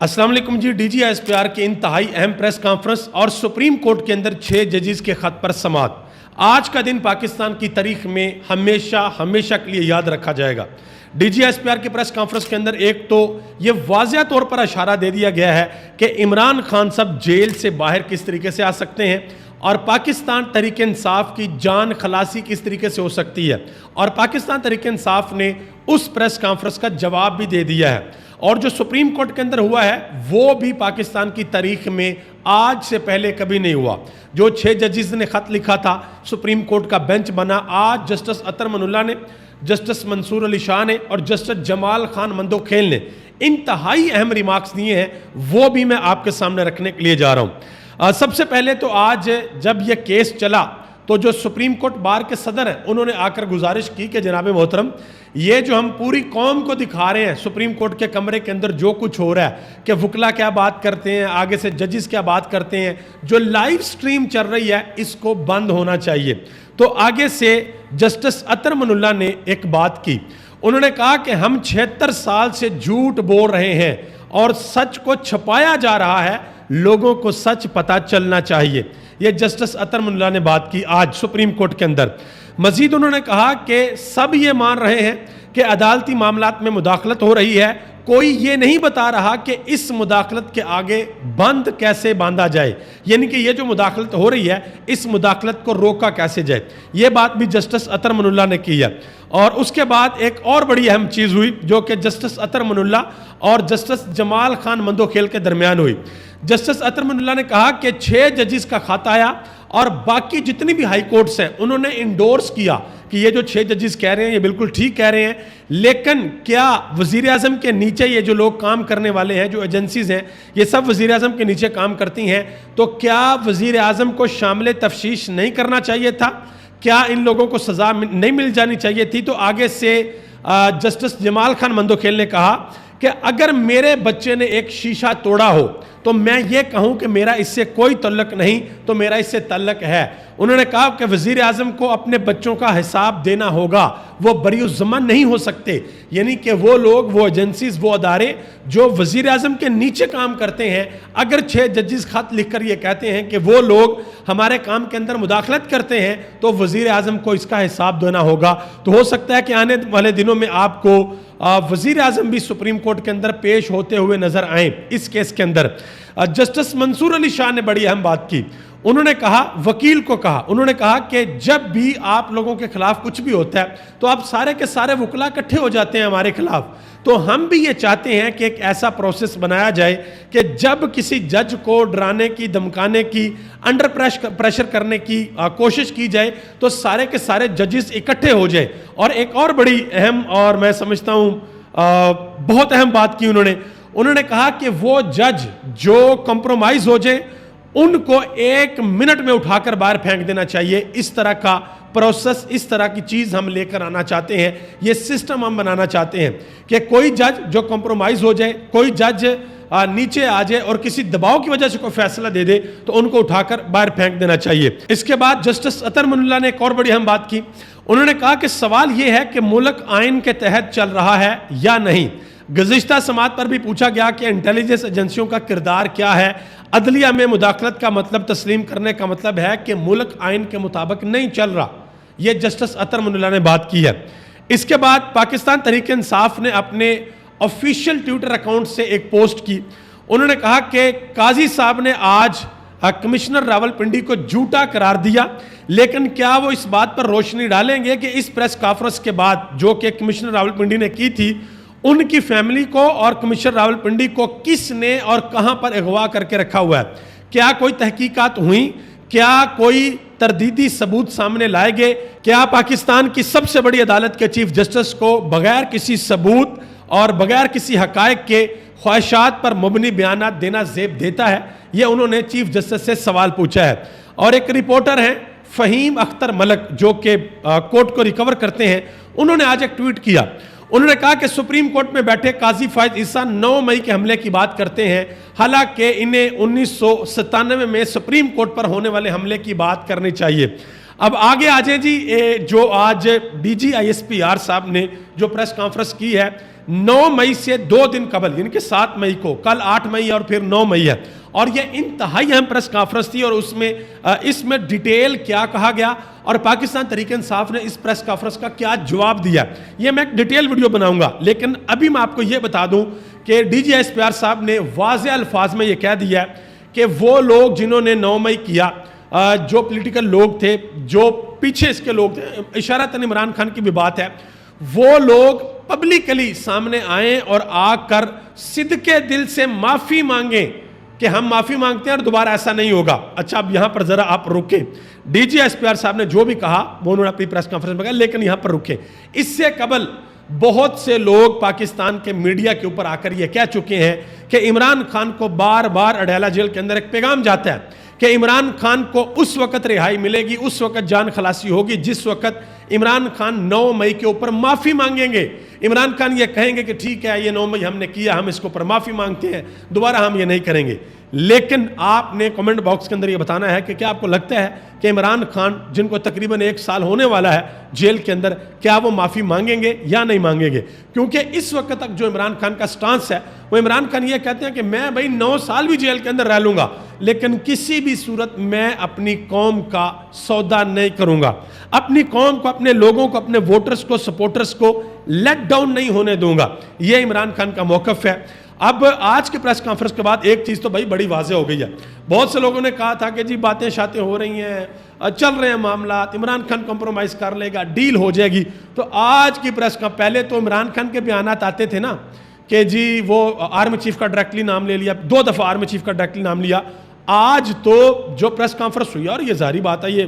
अस्सलाम वालेकुम जी। DG ISPR के इंतहाई अहम प्रेस कॉन्फ्रेंस और सुप्रीम कोर्ट के अंदर 6 जजेस के खत पर समाअत। आज का दिन पाकिस्तान की तारीख में हमेशा के लिए याद रखा जाएगा। DG ISPR की प्रेस कॉन्फ्रेंस के अंदर एक तो ये वाज़ेह तौर पर इशारा दे दिया गया है कि इमरान खान साहब जेल से बाहर किस तरीके से आ सकते हैं और पाकिस्तान तहरीक इंसाफ की जान खलासी किस तरीके से हो सकती है, और पाकिस्तान तहरीक इंसाफ ने उस प्रेस कॉन्फ्रेंस का जवाब भी दे दिया है। और जो सुप्रीम कोर्ट के अंदर हुआ है वो भी पाकिस्तान की तारीख में आज से पहले कभी नहीं हुआ। जो 6 जजेस ने ख़त लिखा था, सुप्रीम कोर्ट का बेंच बना। आज जस्टिस अतर मनुल्लाह ने, जस्टिस मंसूर अली शाह ने और जस्टिस जमाल खान मंदोखेल ने इंतहाई अहम रिमार्क्स दिए हैं, वो भी मैं आपके सामने रखने के लिए जा रहा हूँ। सबसे पहले तो आज जब यह केस चला तो जो सुप्रीम कोर्ट बार के सदर हैं उन्होंने आकर गुजारिश की कि जनाब मोहतरम, ये जो हम पूरी कौम को दिखा रहे हैं सुप्रीम कोर्ट के कमरे के अंदर जो कुछ हो रहा है कि वकला क्या बात करते हैं, आगे से जजेस क्या बात करते हैं, जो लाइव स्ट्रीम चल रही है इसको बंद होना चाहिए। तो आगे से जस्टिस अतर मनुल्लाह ने एक बात की। उन्होंने कहा कि हम 76 साल से झूठ बोल रहे हैं और सच को छुपाया जा रहा है, लोगों को सच पता चलना चाहिए। ये जस्टिस अतर मनुल्लाह ने बात की आज सुप्रीम कोर्ट के अंदर। मजीद उन्होंने कहा कि सब ये मान रहे हैं कि अदालती मामलात में मुदाखलत हो रही है, कोई ये नहीं बता रहा कि इस मुदाखलत के आगे बंद कैसे बांधा जाए, यानी कि ये जो मुदाखलत हो रही है इस मुदाखलत को रोका कैसे जाए। ये बात भी जस्टिस अतर मनुल्लाह ने की है। और उसके बाद एक और बड़ी अहम चीज़ हुई जो कि जस्टिस अतर मनुल्लाह और जस्टिस जमाल खान मंदोखेल के दरमियान हुई। जस्टिस अतर मनुल्लाह ने कहा कि 6 जजेस का खत आया और बाकी जितनी भी हाई कोर्ट्स हैं उन्होंने इंडोर्स किया कि ये जो 6 जजेस कह रहे हैं ये बिल्कुल ठीक कह रहे हैं, लेकिन क्या वज़ीर आज़म के नीचे ये जो लोग काम करने वाले हैं, जो एजेंसीज़ हैं, ये सब वज़ीर आज़म के नीचे काम करती हैं, तो क्या वज़ीर आज़म को शामिल तफ्तीश नहीं करना चाहिए था? क्या इन लोगों को सज़ा नहीं मिल जानी चाहिए थी? तो आगे से जस्टिस जमाल खान मंदोखेल ने कहा कि अगर मेरे बच्चे ने एक शीशा तोड़ा हो तो मैं ये कहूं कि मेरा इससे कोई तल्लक नहीं, तो मेरा इससे तल्लक है। उन्होंने कहा कि वज़ीर आज़म को अपने बच्चों का हिसाब देना होगा, वो बरीउज़्ज़मान नहीं हो सकते। यानी कि वो लोग, वो एजेंसीज़, वो अदारे जो वज़ीर आज़म के नीचे काम करते हैं, अगर 6 जजेस खत लिखकर ये कहते हैं कि वो लोग हमारे काम के अंदर मुदाखलत करते हैं तो वज़ीर आज़म को इसका हिसाब देना होगा। तो हो सकता है कि आने वाले दिनों में आपको वज़ीर आज़म भी सुप्रीम कोर्ट के अंदर पेश होते हुए नजर आए इस केस के अंदर। जस्टिस मंसूर अली शाह ने बड़ी अहम बात की। उन्होंने कहा, वकील को कहा, उन्होंने कहा कि जब भी आप लोगों के खिलाफ कुछ भी होता है तो आप सारे के सारे वकला इकट्ठे हो जाते हैं हमारे खिलाफ, तो हम भी ये चाहते हैं कि एक ऐसा प्रोसेस बनाया जाए कि जब किसी जज को डराने की, धमकाने की, अंडर प्रेशर करने की कोशिश की जाए तो सारे के सारे जजेस इकट्ठे हो जाए। और एक और बड़ी अहम और मैं समझता हूँ बहुत अहम बात की उन्होंने कहा कि वो जज जो कंप्रोमाइज हो जाए उनको 1 मिनट में उठाकर बाहर फेंक देना चाहिए। इस तरह का प्रोसेस, इस तरह की चीज़ हम लेकर आना चाहते हैं, ये सिस्टम हम बनाना चाहते हैं कि कोई जज जो कंप्रोमाइज हो जाए, कोई जज नीचे आ जाए और किसी दबाव की वजह से कोई फैसला दे दे तो उनको उठाकर बाहर फेंक देना चाहिए। इसके बाद जस्टिस अतर मनुल्लाह ने एक और बड़ी अहम बात की। उन्होंने कहा कि सवाल ये है कि मुल्क आइन के तहत चल रहा है या नहीं। गुज़िश्ता समात पर भी पूछा गया कि इंटेलिजेंस एजेंसियों का किरदार क्या है। अदलिया में मुदाखलत का मतलब तस्लीम करने का मतलब है कि मुल्क आइन के मुताबिक नहीं चल रहा। यह जस्टिस अतर मनुल्लाह ने बात की है। इसके बाद पाकिस्तान तहरीक इंसाफ ने अपने ऑफिशियल ट्विटर अकाउंट से एक पोस्ट की। उन्होंने कहा कि काजी साहब ने आज कमिश्नर रावलपिंडी को झूठा करार दिया, लेकिन क्या वो इस बात पर रोशनी डालेंगे कि इस प्रेस कॉन्फ्रेंस के बाद जो कि कमिश्नर रावलपिंडी ने की थी, उनकी फैमिली को और कमिश्नर रावलपिंडी को किसने और कहां पर अगवा करके रखा हुआ है? क्या कोई तहकीकात हुई? क्या कोई तरदीदी सबूत सामने लाए गए? क्या पाकिस्तान की सबसे बड़ी अदालत के चीफ जस्टिस को बगैर किसी सबूत और बगैर किसी हकायक के ख्वाहिशात पर मबनी बयानात देना ज़ेब देता है? ये उन्होंने चीफ जस्टिस से सवाल पूछा है। और एक रिपोर्टर हैं फ़हीम अख्तर मलक जो कि कोर्ट को रिकवर करते हैं, उन्होंने आज एक ट्वीट किया। उन्होंने कहा कि सुप्रीम कोर्ट में बैठे काजी फायद ईसा 9 मई के हमले की बात करते हैं, हालांकि इन्हें 1997 में सुप्रीम कोर्ट पर होने वाले हमले की बात करनी चाहिए। اب آگے آ جائیں جی، جو آج D G I S P R صاحب نے جو پریس کانفرنس کی ہے 9 مئی سے 2 دن قبل، یعنی کہ 7 مئی کو، کل 8 مئی اور پھر 9 مئی ہے، اور یہ انتہائی اہم پریس کانفرنس تھی، اور اس میں ڈیٹیل کیا کہا گیا اور پاکستان تحریک انصاف نے اس پریس کانفرنس کا کیا جواب دیا، یہ میں ایک ڈیٹیل ویڈیو بناؤں گا، لیکن ابھی میں آپ کو یہ بتا دوں کہ D G I S P R صاحب نے واضح الفاظ میں یہ کہہ دیا ہے کہ وہ لوگ جنہوں نے 9 مئی کیا، جو پولیٹیکل لوگ تھے، جو پیچھے اس کے لوگ تھے، اشارتاً عمران خان کی بھی بات ہے، وہ لوگ پبلکلی سامنے آئیں اور آ کر صدقے دل سے معافی مانگیں کہ ہم معافی مانگتے ہیں اور دوبارہ ایسا نہیں ہوگا۔ اچھا، اب یہاں پر ذرا آپ رکیں، D G S P R صاحب نے جو بھی کہا وہ انہوں نے اپنی پریس کانفرنس میں کہا، لیکن یہاں پر رکیں۔ اس سے قبل بہت سے لوگ پاکستان کے میڈیا کے اوپر آ کر یہ کہہ چکے ہیں کہ عمران خان کو بار بار اڈیالہ جیل کے اندر ایک پیغام جاتا ہے کہ عمران خان کو اس وقت رہائی ملے گی، اس وقت جان خلاصی ہوگی جس وقت عمران خان 9 مئی کے اوپر معافی مانگیں گے۔ عمران خان یہ کہیں گے کہ ٹھیک ہے، یہ 9 مئی ہم نے کیا، ہم اس کے اوپر معافی مانگتے ہیں، دوبارہ ہم یہ نہیں کریں گے۔ لیکن آپ نے کمنٹ باکس کے اندر یہ بتانا ہے کہ کیا آپ کو لگتا ہے کہ عمران خان، جن کو تقریباً 1 سال ہونے والا ہے جیل کے اندر، کیا وہ معافی مانگیں گے یا نہیں مانگیں گے؟ کیونکہ اس وقت تک جو عمران خان کا سٹانس ہے، وہ عمران خان یہ کہتے ہیں کہ میں بھائی 9 سال بھی جیل کے اندر رہ لوں گا، لیکن کسی بھی صورت میں اپنی قوم کا سودا نہیں کروں گا، اپنی قوم کو، اپنے لوگوں کو، اپنے ووٹرز کو، سپورٹرز کو لیٹ ڈاؤن نہیں ہونے دوں گا۔ یہ عمران خان کا موقف ہے۔ اب آج کے پریس کانفرنس کے بعد ایک چیز تو بھائی بڑی واضح ہو گئی ہے، بہت سے لوگوں نے کہا تھا کہ جی باتیں شاتیں ہو رہی ہیں، چل رہے ہیں معاملات، عمران خان کمپرومائز کر لے گا، ڈیل ہو جائے گی۔ تو آج کی پریس کا پہلے تو عمران خان کے بیانات آتے تھے نا کہ جی وہ آرمی چیف کا ڈائریکٹلی نام لے لیا، 2 دفعہ آرمی چیف کا ڈائریکٹلی نام لیا۔ آج تو جو پریس کانفرنس ہوئی، اور یہ ظاہری بات ہے یہ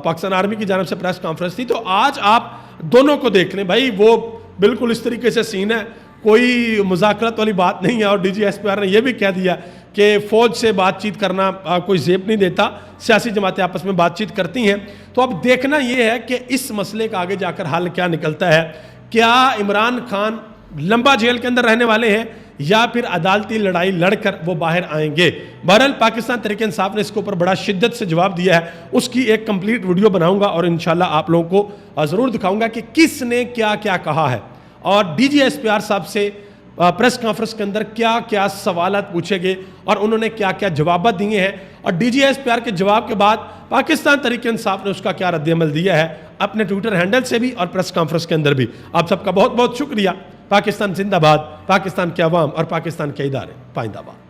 پاکستان آرمی کی جانب سے پریس کانفرنس تھی، تو آج آپ دونوں کو دیکھ لیں بھائی، وہ بالکل اس طریقے سے سین ہے، کوئی مذاکرات والی بات نہیں ہے، اور D G S P R نے یہ بھی کہہ دیا کہ فوج سے بات چیت کرنا کوئی زیب نہیں دیتا، سیاسی جماعتیں آپس میں بات چیت کرتی ہیں۔ تو اب دیکھنا یہ ہے کہ اس مسئلے کا آگے جا کر حل کیا نکلتا ہے، کیا عمران خان لمبا جیل کے اندر رہنے والے ہیں یا پھر عدالتی لڑائی لڑ کر وہ باہر آئیں گے؟ بہرحال پاکستان تحریک انصاف نے اس کے اوپر بڑا شدت سے جواب دیا ہے، اس کی ایک کمپلیٹ ویڈیو بناؤں گا اور انشاءاللہ آپ لوگوں کو ضرور دکھاؤں گا کہ کس نے کیا کیا کہا ہے، اور D G S P R صاحب سے پریس کانفرنس کے اندر کیا کیا سوالات پوچھے گئے اور انہوں نے کیا کیا جوابات دیے ہیں، اور D G S P R کے جواب کے بعد پاکستان تحریک انصاف نے اس کا کیا رد عمل دیا ہے اپنے ٹویٹر ہینڈل سے بھی اور پریس کانفرنس کے اندر بھی۔ آپ سب کا بہت بہت شکریہ۔ پاکستان زندہ باد، پاکستان کے عوام اور پاکستان کے ادارے پائندہ باد۔